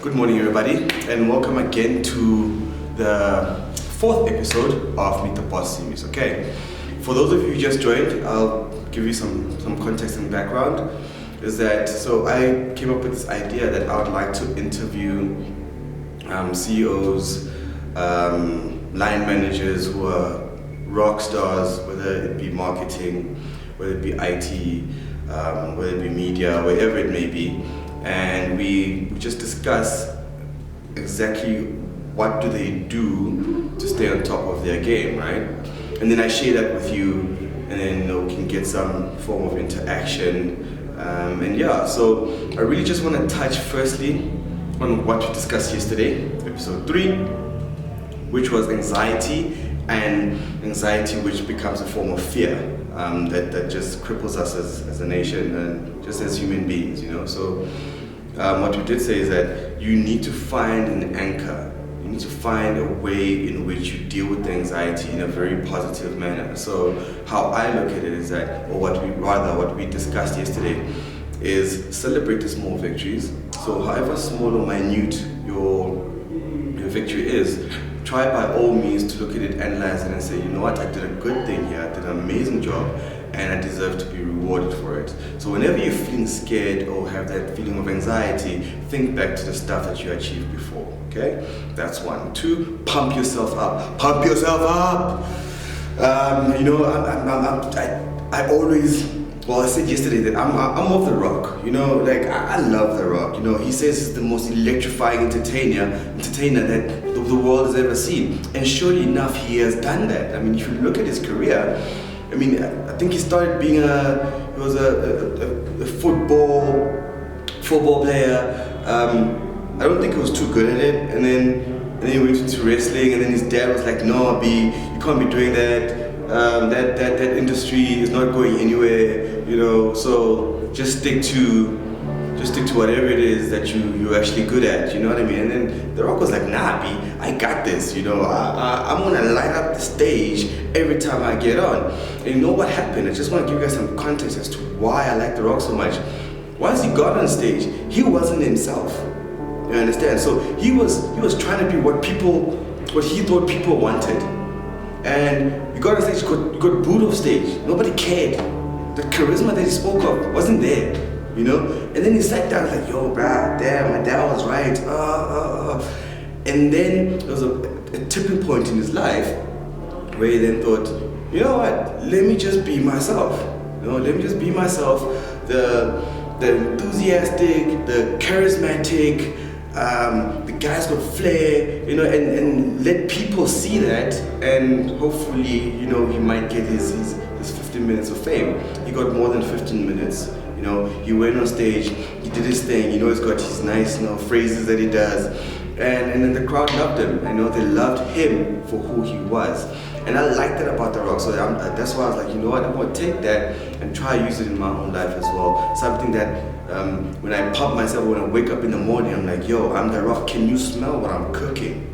Good morning, everybody, and welcome again to the fourth episode of Meet the Boss series. Okay, for those of you who just joined, I'll give you some context and background. Is that so? I came up with this idea that I would like to interview CEOs, line managers who are rock stars, whether it be marketing, whether it be IT, whether it be media, wherever it may be. And we just discuss exactly what do they do to stay on top of their game, right? And then I share that with you, and then we can get some form of interaction. So I really just want to touch firstly on what we discussed yesterday, episode 3, which was anxiety, and anxiety which becomes a form of fear that just cripples us as a nation and just as human beings, you know. So what we did say is that you need to find an anchor. You need to find a way in which you deal with the anxiety in a very positive manner. So how I look at it is that, or what we discussed yesterday, is celebrate the small victories. So however small or minute your victory is, try by all means to look at it, analyze it, and say, you know what, I did a good thing here, I did an amazing job, and I deserve to be rewarded for it. So whenever you're feeling scared or have that feeling of anxiety, think back to the stuff that you achieved before, okay? That's 1. 2, pump yourself up. Pump yourself up! I always, I said yesterday that I'm of The Rock, you know, like I love The Rock, you know. He says he's the most electrifying entertainer that the world has ever seen, and surely enough he has done that. I mean, if you look at his career, I mean, I think he started being a football player. I don't think he was too good at it, and then he went into wrestling, and then his dad was like, no, you can't be doing that. That industry is not going anywhere, you know, so just stick to whatever it is that you're actually good at, you know what I mean? And then The Rock was like, nah, B, I got this, you know, I'm gonna light up the stage every time I get on. And you know what happened? I just want to give you guys some context as to why I like The Rock so much. Once he got on stage, he wasn't himself, you understand? So he was trying to be what he thought people wanted. And he got on stage, got booed off stage. Nobody cared. The charisma that he spoke of wasn't there, you know? And then he sat down like, yo, bruh, damn, my dad was right. And then there was a tipping point in his life where he then thought, you know what, let me just be myself. You know, let me just be myself. The enthusiastic, the charismatic, the guy's got flair, you know, and let people see that, and hopefully, you know, he might get his 15 minutes of fame. He got more than 15 minutes, you know. He went on stage, he did his thing, you know, he's got his nice, you know, phrases that he does, and then the crowd loved him, you know, they loved him for who he was. And I like that about The Rock, so that's why I was like, you know what, I'm going to take that and try to use it in my own life as well. Something that when I pump myself, when I wake up in the morning, I'm like, yo, I'm The Rock, can you smell what I'm cooking?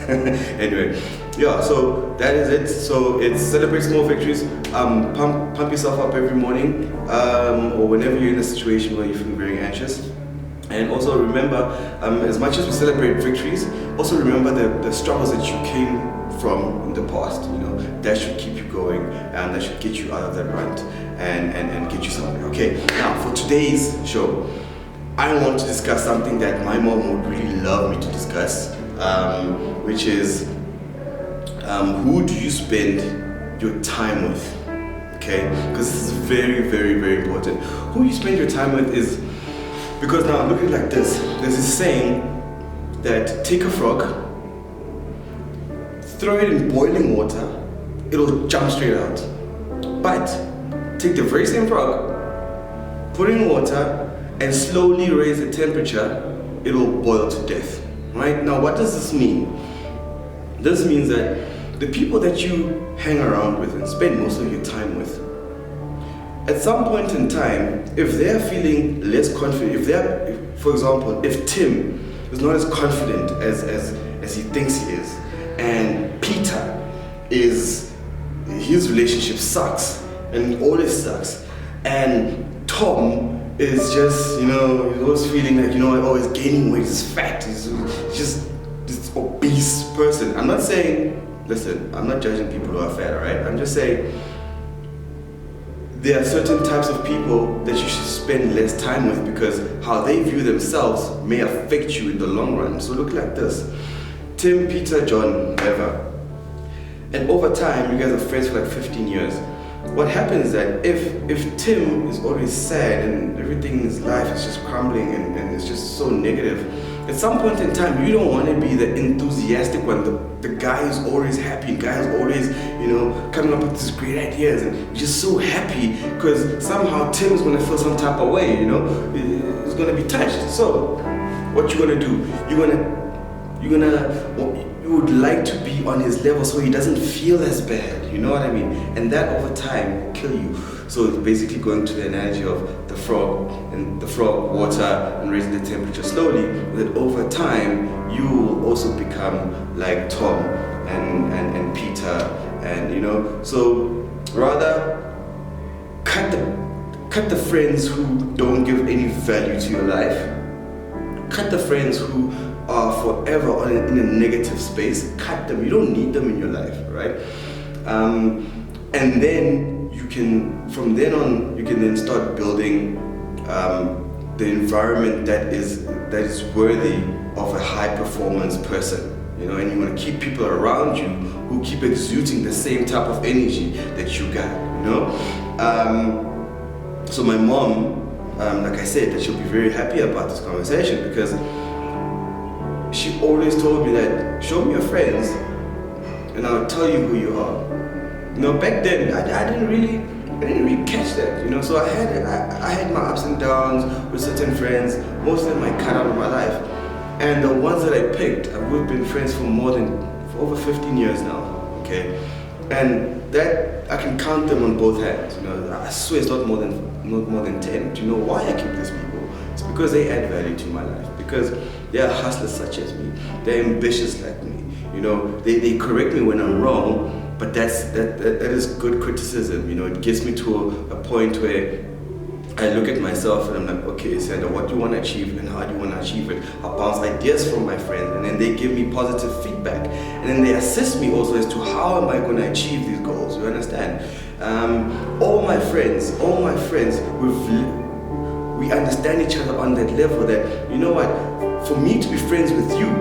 Anyway, yeah, so that is it. So it's celebrate small victories, pump yourself up every morning, or whenever you're in a situation where you're feeling very anxious. And also remember, as much as we celebrate victories, also remember the struggles that you came from in the past, you know. That should keep you going, and that should get you out of that rut and get you somewhere. Okay, now for today's show, I want to discuss something that my mom would really love me to discuss, which is who do you spend your time with? Okay, because this is very, very, very important. Who you spend your time with is, because now look at it like this. There's this saying that take a frog, throw it in boiling water, it'll jump straight out. But take the very same frog, put it in water, and slowly raise the temperature, it'll boil to death. Right? Now what does this mean? This means that the people that you hang around with and spend most of your time with, at some point in time, if they're feeling less confident, for example, if Tim is not as confident as he thinks he is, and Peter his relationship sucks, and always sucks, and Tom is just, he's always feeling like, always gaining weight, he's fat, he's just this obese person. I'm not saying, listen, I'm not judging people who are fat, alright? I'm just saying there are certain types of people that you should spend less time with because how they view themselves may affect you in the long run. So look like this. Tim, Peter, John, Eva. And over time, you guys are friends for like 15 years. What happens is that if Tim is always sad and everything in his life is just crumbling and it's just so negative, at some point in time, you don't want to be the enthusiastic one, the guy who's always happy, guy who's always, coming up with these great ideas and you're just so happy because somehow Tim's going to feel some type of way, he's going to be touched. So, what you're going to do, you would like to be on his level so he doesn't feel as bad, you know what I mean? And that over time will kill you. So it's basically going to the analogy of the frog and the frog, water, and raising the temperature slowly. That over time you will also become like Tom and Peter, and so rather cut the friends who don't give any value to your life. Cut the friends who are forever in a negative space. Cut them. You don't need them in your life, right? And then from then on, you can then start building the environment that is worthy of a high performance person. And you want to keep people around you who keep exuding the same type of energy that you got. So my mom, like I said, that she'll be very happy about this conversation because she always told me that, show me your friends and I'll tell you who you are. Back then I didn't really catch that, so I had my ups and downs with certain friends. Most of them I cut out of my life, and the ones that I picked, we've been friends for over 15 years now, okay? And that I can count them on both hands. I swear it's not more than 10. Do you know why I keep these people? It's because they add value to my life, because they are hustlers such as me. They're ambitious like me. They correct me when I'm wrong, but that is good criticism. It gets me to a point where I look at myself and I'm like, okay, Sandra, what do you want to achieve and how do you want to achieve it? I bounce ideas from my friends and then they give me positive feedback. And then they assist me also as to how am I going to achieve these goals, you understand? All my friends, we understand each other on that level that, you know what, for me to be friends with you,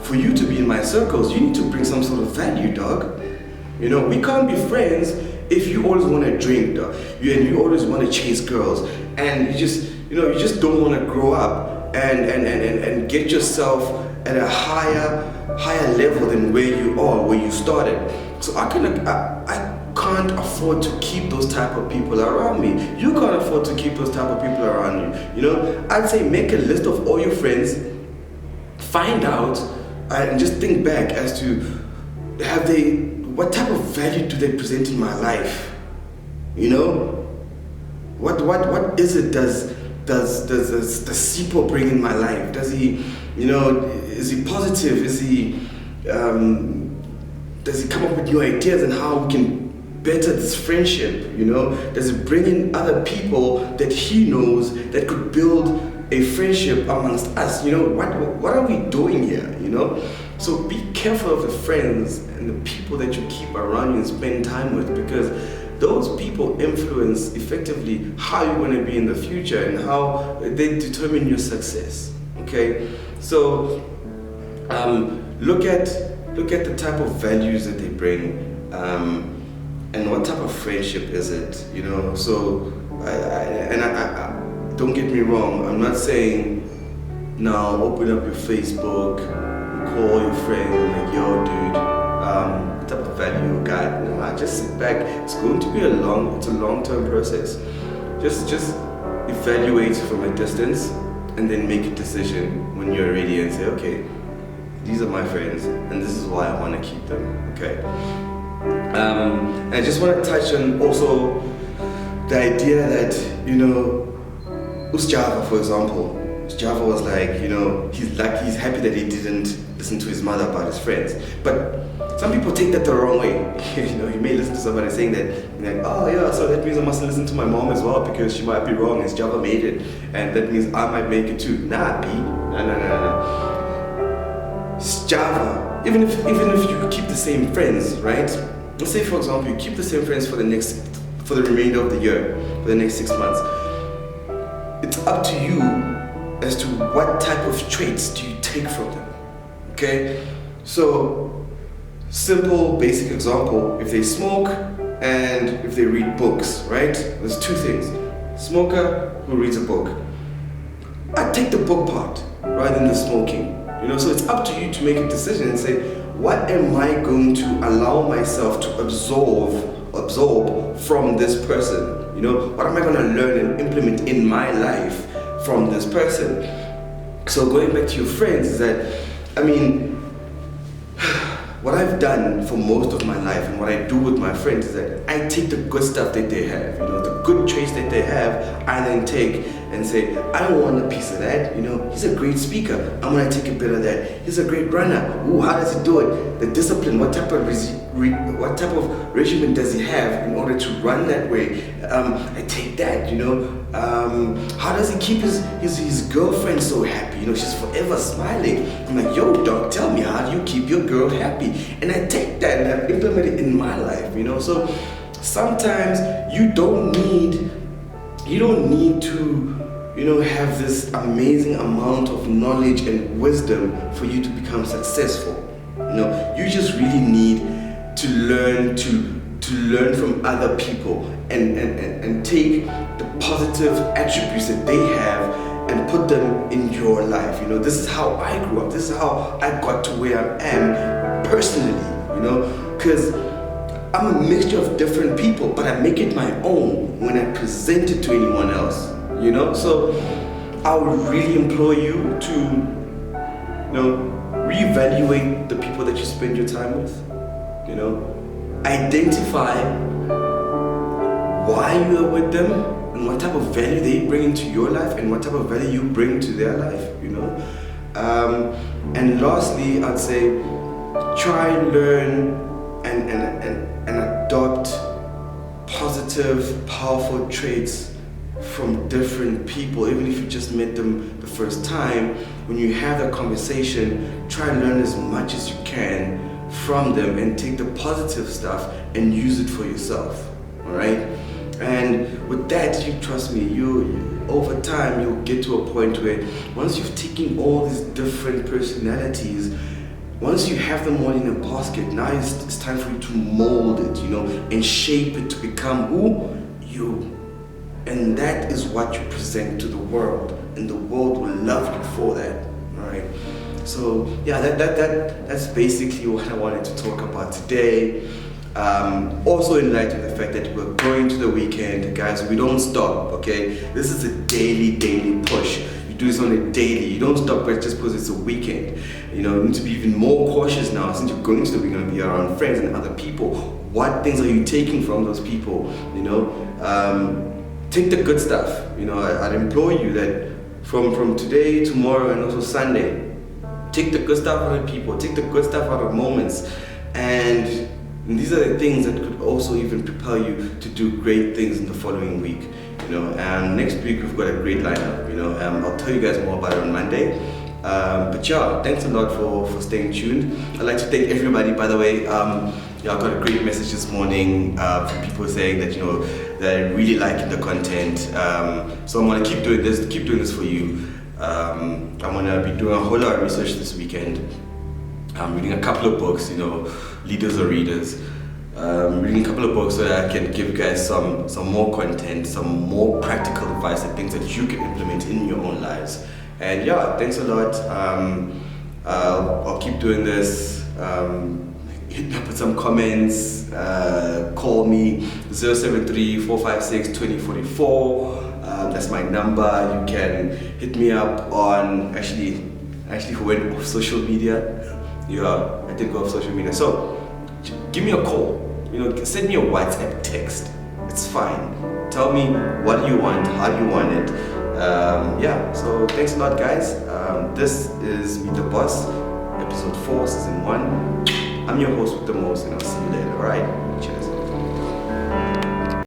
for you to be in my circles, you need to bring some sort of value, dog. We can't be friends if you always want to drink, dog. And you always want to chase girls, and you just don't want to grow up and get yourself at a higher level than where you started. So I can't afford to keep those type of people around me. You can't afford to keep those type of people around you. I'd say make a list of all your friends, find out, and just think back as to what type of value do they present in my life? What is it does Sipho bring in my life? Does he, is he positive? Is he does he come up with new ideas and how we can better this friendship? Does it bring in other people that he knows that could build a friendship amongst us? What are we doing here? So be careful of the friends and the people that you keep around you and spend time with, because those people influence effectively how you're going to be in the future and how they determine your success. Okay, so look at the type of values that they bring, and what type of friendship is it. So I don't get me wrong, I'm not saying now open up your Facebook, call your friend and like, yo dude, what type of value you got? No, just sit back. It's going to be a long-term process. Just evaluate from a distance and then make a decision when you're ready and say, okay, these are my friends and this is why I want to keep them, okay? And I just want to touch on also the idea that, Usjava, for example, Java was like, he's happy that he didn't listen to his mother about his friends. But some people take that the wrong way. You may listen to somebody saying that, like, oh yeah, so that means I must listen to my mom as well because she might be wrong as Java made it, and that means I might make it too. Nah, B. No. It's Java. Even if you keep the same friends, right? Let's say, for example, you keep the same friends for the remainder of the year, for the next 6 months. It's up to you as to what type of traits do you take from them. Okay? So, simple, basic example, if they smoke and if they read books, right? There's two things. Smoker who reads a book. I take the book part rather than the smoking. So it's up to you to make a decision and say, what am I going to allow myself to absorb from this person? What am I going to learn and implement in my life from this person? So going back to your friends is that, what I've done for most of my life and what I do with my friends is that I take the good stuff that they have, the good traits that they have, I then take and say, I don't want a piece of that, he's a great speaker, I'm gonna take a bit of that. He's a great runner, ooh, how does he do it? The discipline, what type of regimen does he have in order to run that way? I take that, how does he keep his girlfriend so happy? She's forever smiling. I'm like, yo, dog, tell me, how do you keep your girl happy? And I take that and I implement it in my life, So sometimes you don't need to, have this amazing amount of knowledge and wisdom for you to become successful. You just really need to learn from other people and take the positive attributes that they have and put them in your life. This is how I grew up. This is how I got to where I am personally, because I'm a mixture of different people, but I make it my own when I present it to anyone else, So I would really implore you to, reevaluate the people that you spend your time with, Identify why you are with them and what type of value they bring into your life and what type of value you bring to their life, And lastly, I'd say try and learn and adopt positive, powerful traits from different people, even if you just met them the first time. When you have that conversation, try and learn as much as you can from them and take the positive stuff and use it for yourself. All right? And with that, you trust me, you over time you'll get to a point where once you've taken all these different personalities, once you have them all in a basket, now it's time for you to mold it, and shape it to become who you. And that is what you present to the world, and the world will love you for that. All right. So yeah, that's basically what I wanted to talk about today. Also in light of the fact that we're going to the weekend, guys, we don't stop, okay? This is a daily push. You do this on a daily. You don't stop just because it's a weekend. You need to be even more cautious now since you're going to the weekend, be around friends and other people. What things are you taking from those people? Take the good stuff. I'd implore you that from today, tomorrow, and also Sunday, take the good stuff out of people. Take the good stuff out of moments, and these are the things that could also even propel you to do great things in the following week. And next week we've got a great lineup. I'll tell you guys more about it on Monday. But yeah, thanks a lot for staying tuned. I'd like to thank everybody, by the way. I got a great message this morning from people saying that they're really liking the content. So I'm gonna keep doing this for you. I'm gonna be doing a whole lot of research this weekend. I'm reading a couple of books, leaders or readers. Reading a couple of books so that I can give you guys some more content, some more practical advice and things that you can implement in your own lives. And yeah, thanks a lot. I'll keep doing this. Hit me up with some comments. Call me 073-456-2044. That's my number. You can hit me up on actually who went off social media. Yeah, I did go off social media. So give me a call. Send me a WhatsApp text. It's fine. Tell me what you want, how you want it. Yeah, so thanks a lot, guys. This is Meet the Boss, episode 4, season 1. I'm your host with the most, and I'll see you later. All right, cheers.